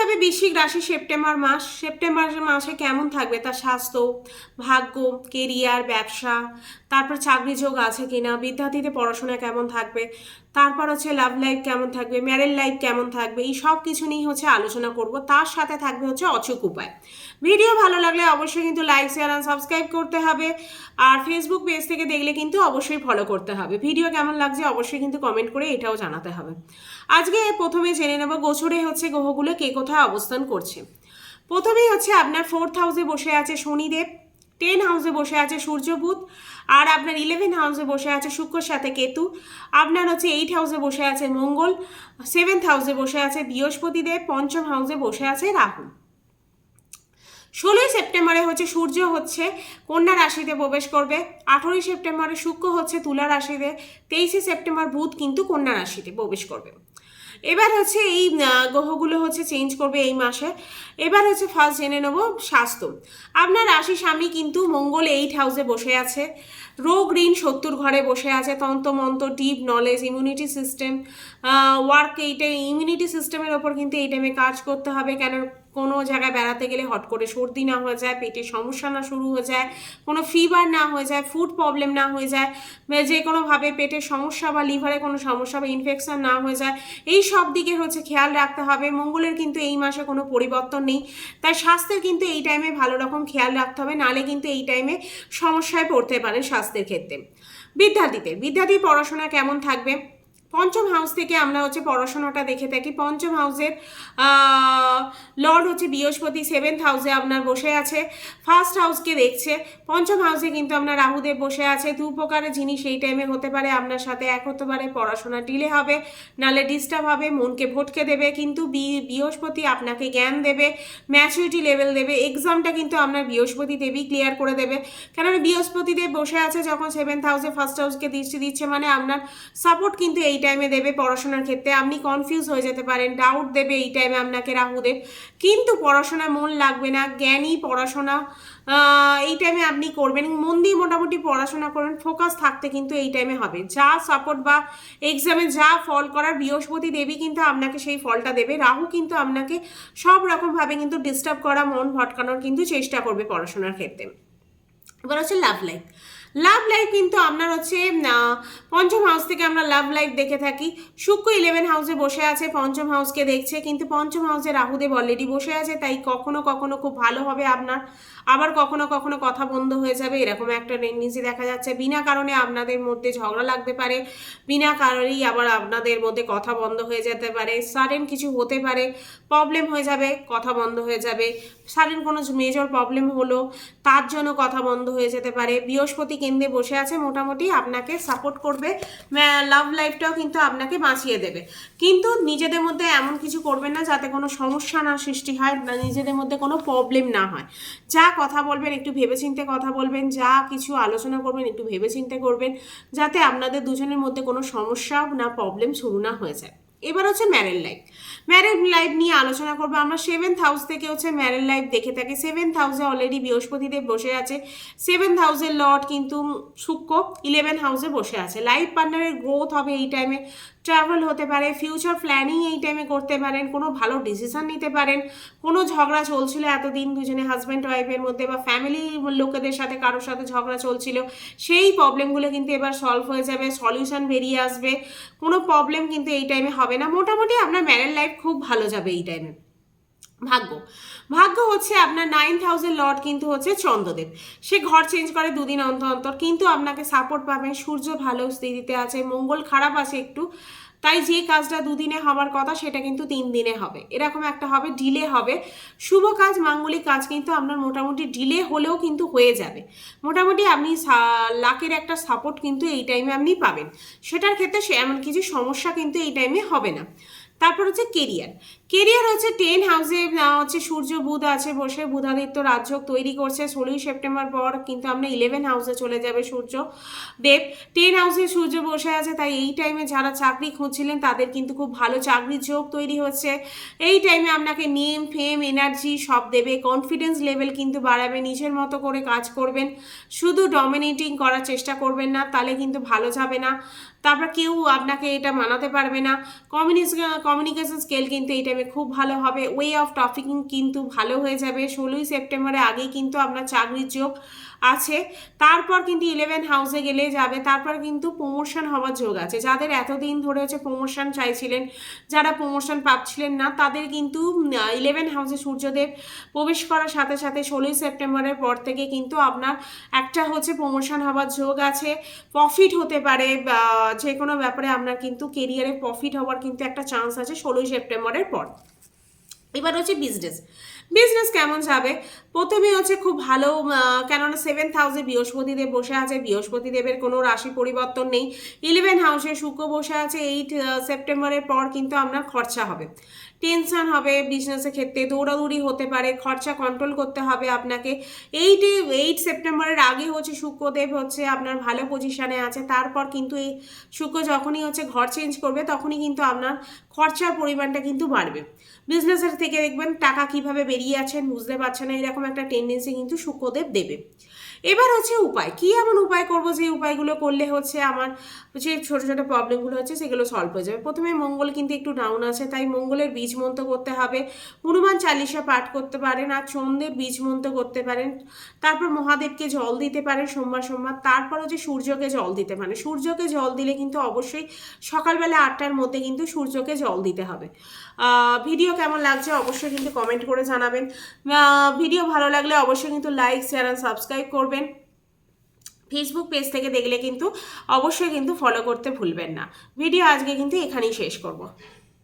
যাবে বৃশ্চিক রাশি সেপ্টেম্বর মাস। সেপ্টেম্বর মাসে কেমন থাকবে তার স্বাস্থ্য, ভাগ্য, কেরিয়ার, ব্যবসা, তারপর চাকরি যোগ আছে কিনা, বিদ্যার্থীদের পড়াশোনা কেমন থাকবে, তারপর হচ্ছে লাভ লাইফ কেমন থাকবে, ম্যারেজ লাইফ কেমন থাকবে, এই সব কিছু নিয়ে হচ্ছে আলোচনা করব। তার সাথে থাকবে হচ্ছে অচুক উপায়। ভিডিও ভালো লাগলে অবশ্যই কিন্তু লাইক, শেয়ার আর সাবস্ক্রাইব করতে হবে। আর ফেসবুক পেজ থেকে দেখলে কিন্তু অবশ্যই ফলো করতে হবে। ভিডিও কেমন লাগছে অবশ্যই কিন্তু কমেন্ট করে এটাও জানাতে হবে। আজকে প্রথমে জেনে নেব গোচরে হচ্ছে গ্রহগুলো কে কোথায় অবস্থান করছে। প্রথমেই হচ্ছে আপনার 4th হাউসে বসে আছে শনিদেব, 10 হাউসে বসে আছে সূর্য বুধ, আর আপনার 11 হাউসে বসে আছে শুক্রর সাথে কেতু, আপনার হচ্ছে 8 হাউসে বসে আছে মঙ্গল, 7th হাউসে বসে আছে বৃহস্পতিদেব, পঞ্চম হাউসে বসে আছে রাহু। 16ই সেপ্টেম্বরে হচ্ছে সূর্য হচ্ছে কন্যা রাশিতে প্রবেশ করবে, 18ই সেপ্টেম্বরে শুক্র হচ্ছে তুলা রাশিতে, 23শে সেপ্টেম্বর বুধ কিন্তু কন্যা রাশিতে প্রবেশ করবে। এবার হচ্ছে এই গ্রহগুলো হচ্ছে চেঞ্জ করবে এই মাসে। এবার হচ্ছে ফার্স্ট জেনে নেব স্বাস্থ্য। আপনার রাশি স্বামী কিন্তু মঙ্গল 8 হাউসে বসে আছে, রোগ ঋণ 70 ঘরে বসে আছে, তন্ত্রমন্ত্র, deep knowledge, immunity system, work, এইটা ইমিউনিটি সিস্টেমের ওপর কিন্তু এই টাইমে কাজ করতে হবে। কেন কোনো জায়গায় বেড়াতে গেলে হট করে সর্দি না হয়ে যায়, পেটের সমস্যা না শুরু হয়ে যায়, কোনো ফিভার না হয়ে যায়, ফুড প্রবলেম না হয়ে যায়, যে কোনোভাবে পেটের সমস্যা বা লিভারে কোনো সমস্যা বা ইনফেকশন না হয়ে যায়, এই সব দিকে হচ্ছে খেয়াল রাখতে হবে। মঙ্গলের কিন্তু এই মাসে কোনো পরিবর্তন নেই, তাই স্বাস্থ্যের কিন্তু এই টাইমে ভালো রকম খেয়াল রাখতে হবে, নালে কিন্তু এই টাইমে সমস্যায় পড়তে পারেন স্বাস্থ্যের ক্ষেত্রে। বিদ্যার্থীর পড়াশোনা কেমন থাকবে। পঞ্চম হাউস থেকে আমরা হচ্ছে পড়াশোনাটা দেখে থাকি। পঞ্চম হাউসের লর্ড হচ্ছে বৃহস্পতি, 7th হাউসে আপনার বসে আছে, ফার্স্ট হাউসকে দেখছে। পঞ্চম হাউসে কিন্তু আপনার রাহুদেব বসে আছে। দু প্রকারের জিনিস এই টাইমে হতে পারে আপনার সাথে। এক হতে পারে পড়াশোনা ডিলে হবে, নালে ডিস্টার্ব হবে, মনকে ভটকে দেবে, কিন্তু বৃহস্পতি আপনাকে জ্ঞান দেবে, ম্যাচুরিটি লেভেল দেবে। এক্সামটা কিন্তু আপনার বৃহস্পতি দেবী ক্লিয়ার করে দেবে। কেননা বৃহস্পতি দেব বসে আছে যখন 7th হাউসে ফার্স্ট হাউসকে দৃষ্টি দিচ্ছে, মানে আপনার সাপোর্ট কিন্তু এই টাইমে দেবে পড়াশোনার ক্ষেত্রে। আপনি কনফিউজ হয়ে যেতে পারেন, ডাউট দেবে এই টাইমে আপনাকে রাহুদেব, কিন্তু পড়াশোনায় মন লাগবে না। জ্ঞানী পড়াশোনা এই টাইমে আপনি করবেন, মন দিয়ে মোটামুটি পড়াশোনা করবেন, ফোকাস থাকতে কিন্তু এই টাইমে হবে। যা সাপোর্ট বা এক্সামে যা ফল করার বৃহস্পতি দেবী কিন্তু আপনাকে সেই ফলটা দেবে। রাহু কিন্তু আপনাকে সব রকমভাবে কিন্তু ডিস্টার্ব করা, মন ভটকানোর কিন্তু চেষ্টা করবে পড়াশোনার ক্ষেত্রে। এবার হচ্ছে লাভ লাইফ কিন্তু আপনার হচ্ছে পঞ্চম হাউস থেকে আমরা লাভ লাইফ দেখে থাকি। শুক্র 11 হাউসে বসে আছে, পঞ্চম হাউসকে দেখছে, কিন্তু পঞ্চম হাউসে রাহুদেব অলরেডি বসে আছে, তাই কখনো কখনো খুব ভালো হবে আপনার, আবার কখনো কখনো কথা বন্ধ হয়ে যাবে, এরকম একটা টেন্ডেন্সি দেখা যাচ্ছে। বিনা কারণে আপনাদের মধ্যে ঝগড়া লাগতে পারে, বিনা কারণেই আবার আপনাদের মধ্যে কথা বন্ধ হয়ে যেতে পারে, সাডেন কিছু হতে পারে, প্রবলেম হয়ে যাবে, কথা বন্ধ হয়ে যাবে, সাডেন কোনো মেজর প্রবলেম হলো তার জন্য কথা বন্ধ হয়ে যেতে পারে। বৃহস্পতি কেন্দ্রে বসে আছে, মোটামুটি আপনাকে সাপোর্ট করবে, লাভ লাইফটাও কিন্তু আপনাকে বাঁচিয়ে দেবে। কিন্তু নিজেদের মধ্যে এমন কিছু করবেন না যাতে কোনো সমস্যা না সৃষ্টি হয়, না নিজেদের মধ্যে কোনো প্রবলেম না হয়। যা কথা বলবেন একটু ভেবেচিন্তে কথা বলবেন, যা কিছু আলোচনা করবেন একটু ভেবেচিন্তে করবেন, যাতে আপনাদের দুজনের মধ্যে কোনো সমস্যা না প্রবলেম শুরু না হয়ে যায়। এবার হচ্ছে ম্যারেড লাইফ নিয়ে আলোচনা করবো আমরা। 7th হাউস থেকে হচ্ছে ম্যারেড লাইফ দেখে থাকি। 7th হাউসে অলরেডি বৃহস্পতিদেব বসে আছে, 7th হাউসের লর্ড কিন্তু শুক্র 11 হাউসে বসে আছে। লাইফ পার্টনারের গ্রোথ হবে এই টাইমে, ট্রাভেল হতে পারে, ফিউচার প্ল্যানিং এই টাইমে করতে পারেন, কোনো ভালো ডিসিশন নিতে পারেন। কোনো ঝগড়া চলছিল এতদিন দুজনে হাজব্যান্ড ওয়াইফের মধ্যে, বা ফ্যামিলি লোকেদের সাথে কারোর সাথে ঝগড়া চলছিল, সেই প্রবলেমগুলো কিন্তু এবার সলভ হয়ে যাবে, সলিউশন বেরিয়ে আসবে, কোনো প্রবলেম কিন্তু এই টাইমে হবে না। মোটামুটি আপনার ম্যারেড লাইফ খুব ভালো যাবে এই টাইমে। ভাগ্য হচ্ছে আপনার 9th হাউসের লর্ড কিন্তু হচ্ছে চন্দ্রদেব, সে ঘর চেঞ্জ করে দুদিন অন্তর অন্তর, কিন্তু আপনাকে সাপোর্ট পাবেন। সূর্য ভালো স্থিতিতে আছে, মঙ্গল খারাপ আছে একটু, তাই যে কাজটা দুদিনে হওয়ার কথা সেটা কিন্তু 3 দিনে হবে, এরকম একটা হবে, ডিলে হবে। শুভ কাজ, মাঙ্গলিক কাজ কিন্তু আপনার মোটামুটি ডিলে হলেও কিন্তু হয়ে যাবে। মোটামুটি আপনি লাকের একটা সাপোর্ট কিন্তু এই টাইমে আপনি পাবেন, সেটার ক্ষেত্রে সে এমন কিছু সমস্যা কিন্তু এই টাইমে হবে না। তারপর হচ্ছে কেরিয়ার হচ্ছে 10 হাউসে হচ্ছে সূর্য বুধ আছে বসে, বুধাদিত্য রাজযোগ তৈরি করছে। 16ই সেপ্টেম্বর পর কিন্তু আমরা 11 হাউসে চলে যাবে সূর্য দেব। 10 হাউসে সূর্য বসে আছে, তাই এই টাইমে যারা চাকরি খুঁজছিলেন তাদের কিন্তু খুব ভালো চাকরির যোগ তৈরি হচ্ছে। এই টাইমে আপনাকে নেম, ফেম, এনার্জি সব দেবে, কনফিডেন্স লেভেল কিন্তু বাড়াবে, নিজের মতো করে কাজ করবেন, শুধু ডমিনেটিং করার চেষ্টা করবেন না, তাহলে কিন্তু ভালো যাবে না। তারপর কেউ আপনাকে এটা মানাতে পারবে না। কমিউনিকেশন স্কিল কিন্তু এই টাইমে খুব ভালো হবে, ওয়ে অফ টপিকিং কিন্তু ভালো হয়ে যাবে। 16ই সেপ্টেম্বরের আগে কিন্তু আপনার চাকরির যোগ আছে। তারপর কিন্তু 11 হাউসে গেলে যাবে, তারপর কিন্তু প্রমোশন হওয়ার যোগ আছে। যাদের এতদিন ধরে হচ্ছে প্রমোশন চাইছিলেন, যারা প্রমোশন পাচ্ছিলেন না, তাদের কিন্তু 11 হাউসে সূর্যদেব প্রবেশ করার সাথে সাথে 16ই সেপ্টেম্বরের পর থেকে কিন্তু আপনার একটা হচ্ছে প্রমোশন হওয়ার যোগ আছে। প্রফিট হতে পারে, যে কোনো ব্যাপারে আপনার কিন্তু কেরিয়ারে প্রফিট হওয়ার কিন্তু একটা চান্স আছে 16ই সেপ্টেম্বরের পর। এবার হচ্ছে বিজনেস। বিজনেস কেমন যাবে? প্রথমে হচ্ছে খুব ভালো, কেননা 7th হাউসে বৃহস্পতিদেব বসে আছে, বৃহস্পতিদেবের কোনো রাশি পরিবর্তন নেই। 11 হাউসে শুক্র বসে আছে। 8 সেপ্টেম্বরের পর কিন্তু আপনার খরচা হবে, টেনশন হবে, বিজনেসের ক্ষেত্রে দৌড়াদৌড়ি হতে পারে, খরচা কন্ট্রোল করতে হবে আপনাকে। 8 সেপ্টেম্বরের আগে হচ্ছে শুক্রদেব হচ্ছে আপনার ভালো পজিশনে আছে। তারপর কিন্তু এই শুক্র যখনই হচ্ছে ঘর চেঞ্জ করবে, তখনই কিন্তু আপনার খরচার পরিমাণটা কিন্তু বাড়বে। বিজনেসের থেকে দেখবেন টাকা কিভাবে বেরিয়ে আছেন বুঝতে পারছেন না, এরকম একটা টেন্ডেন্সি কিন্তু শুক্রদেব দেবে। এবার হচ্ছে উপায়, কি এমন উপায় করব যে উপায়গুলো করলে হচ্ছে আমার যে ছোটো ছোটো প্রবলেমগুলো হচ্ছে সেগুলো সলভ হয়ে যাবে। প্রথমে মঙ্গল কিন্তু একটু ডাউন আছে, তাই মঙ্গলের বীজ মন্ত্র করতে হবে, হনুমান চালিসা পাঠ করতে পারেন, আর চন্দ্রের বীজ মন্ত্র করতে পারেন। তারপর মহাদেবকে জল দিতে পারেন সোমবার সোমবার। তারপর হচ্ছে সূর্যকে জল দিতে পারেন। সূর্যকে জল দিলে কিন্তু অবশ্যই সকালবেলা 8টার মধ্যে কিন্তু সূর্যকে জল দিতে হবে। ভিডিও কেমন লাগছে অবশ্যই কিন্তু কমেন্ট করে জানাবেন। ভিডিও ভালো লাগলে অবশ্যই কিন্তু লাইক, শেয়ার আর সাবস্ক্রাইব করবেন। ফেসবুক পেজ থেকে দেখলে কিন্তু অবশ্যই কিন্তু ফলো করতে ভুলবেন না। ভিডিও আজকে কিন্তু এখানেই শেষ করব।